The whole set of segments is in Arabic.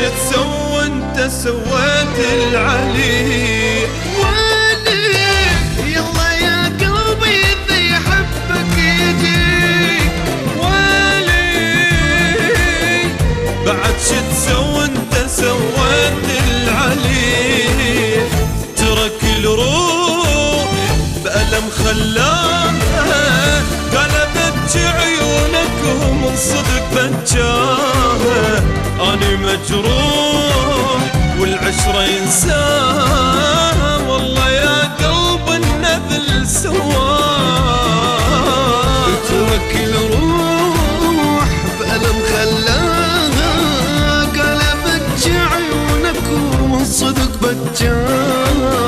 تسوى انت سويت العلي. ويلي يلا يا قلبي اذا يحبك يجيك. ويلي بعد تسوى انت سويت العلي. ترك الروح بألم خلاها، قلبت عيونك ومن صدق بجاها. أنا مجروح والعشرة ينساها، والله يا قلب النذل سواها. ترك الروح بألم خلاها، قلبت عيونك ومن صدق بجاها.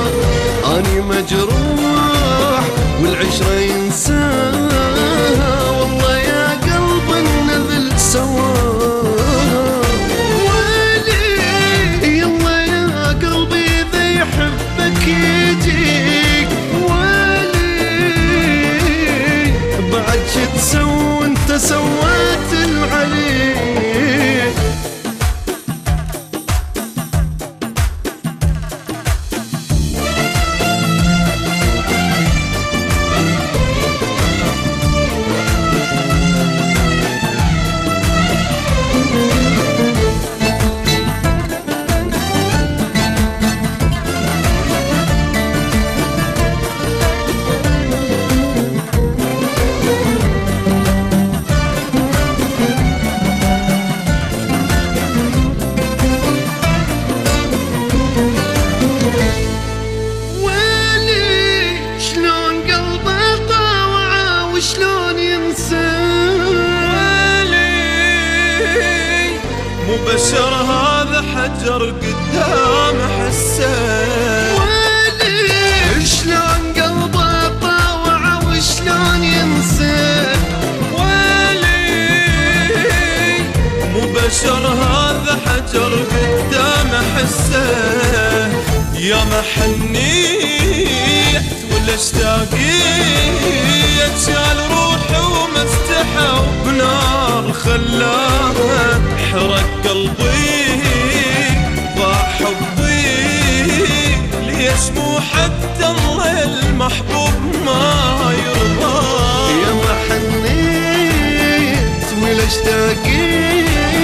أنا مجروح والعشرة ينساها، والله يا قلب النذل سواها. ويلي يلا يا قلبي إذا يحبك يجيك. ويلي بعد شو تسوي انت سويت العلي. مو بشر هذا حجر قدام حسين. ويلي شلون قلبه طاوع وشلون ينسى. ويلي مو بشر هذا حجر قدام حسين. يا ما حنيت ولا اشتاقيت، شال روحي ومستحى وبنار خلاها. حرق قلبي ضاع حبي، ليش مو حتى الله المحبوب ما يرضى. يا ما حنيت ولا اشتاقيت،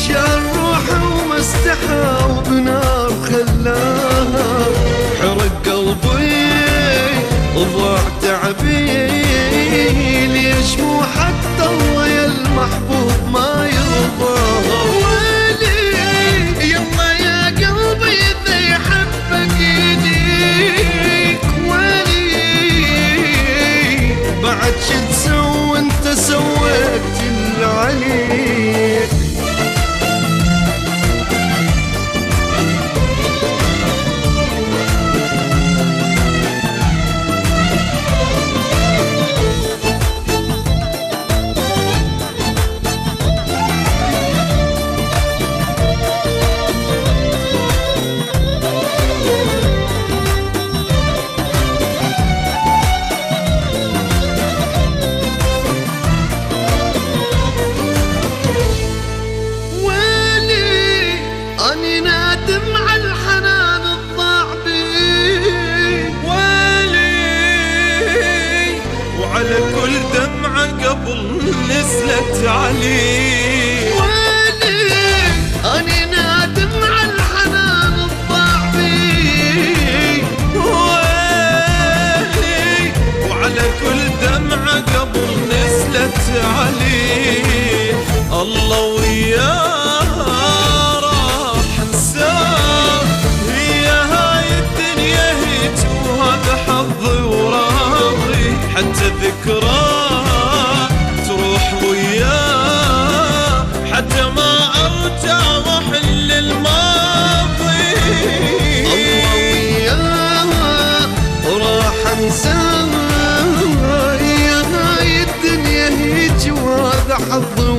شال روحه ومستحى وبنار خلاها. حرق قلبي وضاع تعبي، ليش مو حتى الله يا المحبوب ما يرضى. ويلي يلا يا قلبي اذا يحبك يجيك. ويلي بعد شو تسوي انت سويت العلي. على كل دمعة قبل نزلت علي. ويلي أنا نادم على الحنان الضاع بي. ويلي وعلى كل دمعة قبل نزلت علي. الله وياه راح انساه، هي هاي الدنيا هيج وهذا حظي وراضي. حتى ذكراه تروح وياه، حتى ما ارجع واحل الماضي. الله وياه راح انساه، هي هاي الدنيا هيج وهذا حظي